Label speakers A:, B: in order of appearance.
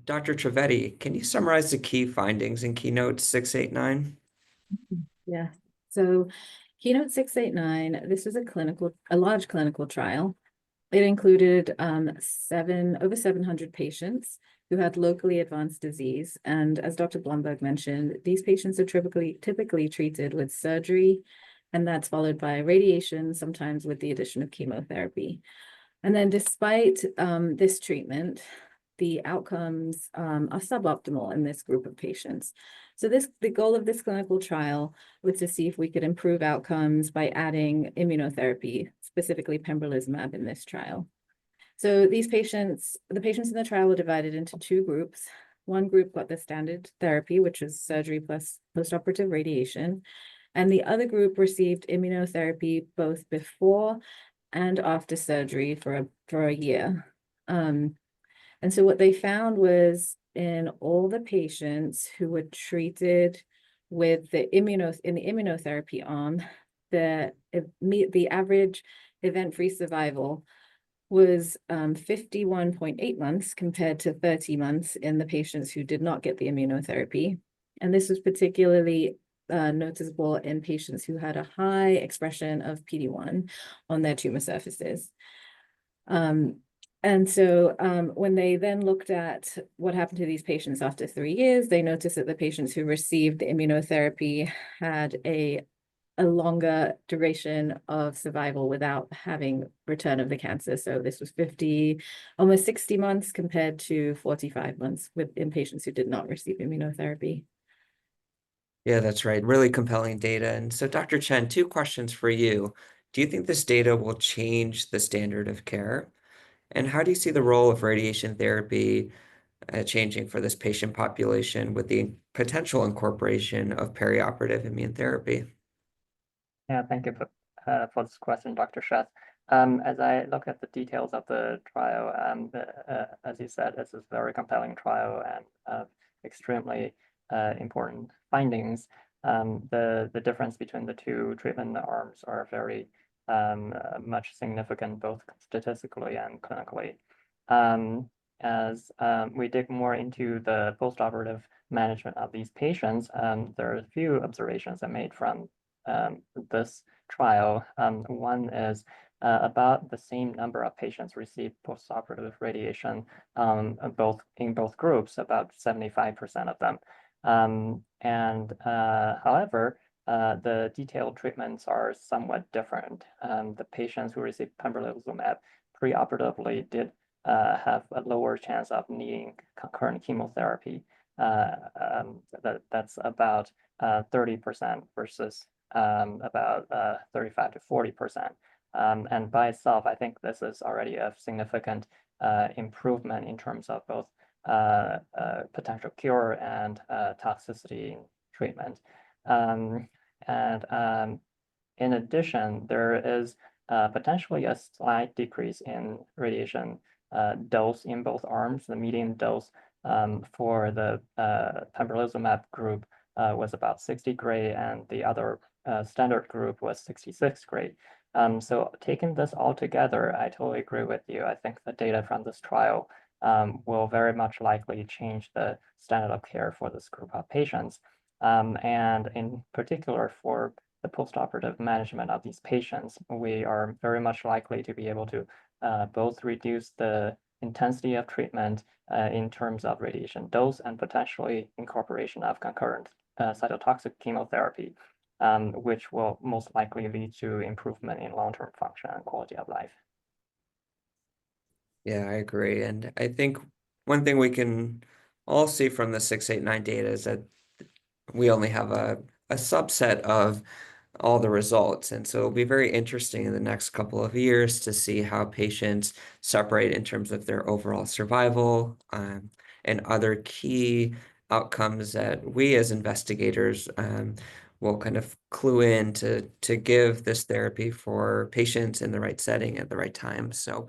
A: Dr. Trivedi, can you summarize the key findings in Keynote 689?
B: Yeah. So Keynote 689, this was a large clinical trial. It included over 700 patients who had locally advanced disease. And as Dr. Blumberg mentioned, these patients are typically treated with surgery, and that's followed by radiation, sometimes with the addition of chemotherapy. And then despite this treatment, the outcomes are suboptimal in this group of patients. So the goal of this clinical trial was to see if we could improve outcomes by adding immunotherapy, specifically pembrolizumab in this trial. So the patients in the trial were divided into two groups. One group got the standard therapy, which was surgery plus postoperative radiation, and the other group received immunotherapy both before and after surgery for a year. And so what they found was in all the patients who were treated with the immunotherapy arm, the average event-free survival was 51.8 months compared to 30 months in the patients who did not get the immunotherapy. And this was particularly noticeable in patients who had a high expression of PD-1 on their tumor surfaces. And so when they then looked at what happened to these patients after 3 years, they noticed that the patients who received the immunotherapy had a longer duration of survival without having return of the cancer. So this was almost 60 months compared to 45 months in patients who did not receive immunotherapy.
A: Yeah, that's right. Really compelling data. And so, Dr. Chen, two questions for you. Do you think this data will change the standard of care? And how do you see the role of radiation therapy changing for this patient population with the potential incorporation of perioperative immune therapy?
C: Yeah, thank you for this question, Dr. Schatz. As I look at the details of the trial, as you said, this is a very compelling trial and extremely important findings. The difference between the two treatment arms are very much significant, both statistically and clinically. As we dig more into the postoperative management of these patients, there are a few observations I made from this trial. One is about the same number of patients received postoperative radiation in both groups, about 75% of them. However, the detailed treatments are somewhat different. The patients who received pembrolizumab preoperatively did have a lower chance of needing concurrent chemotherapy. That's about 30% versus about 35 to 40%. And by itself, I think this is already a significant improvement in terms of both potential cure and toxicity treatment. In addition, there is potentially a slight decrease in radiation dose in both arms. The median dose for the pembrolizumab group was about 60 gray, and the other standard group was 66 gray. So taking this all together, I totally agree with you. I think the data from this trial will very much likely change the standard of care for this group of patients. And in particular, for the postoperative management of these patients, we are very much likely to be able to both reduce the intensity of treatment in terms of radiation dose and potentially incorporation of concurrent cytotoxic chemotherapy, which will most likely lead to improvement in long-term function and quality of life.
A: Yeah, I agree. And I think one thing we can all see from the 689 data is that we only have a subset of all the results. And so it'll be very interesting in the next couple of years to see how patients separate in terms of their overall survival and other key outcomes that we as investigators will kind of clue in to give this therapy for patients in the right setting at the right time. So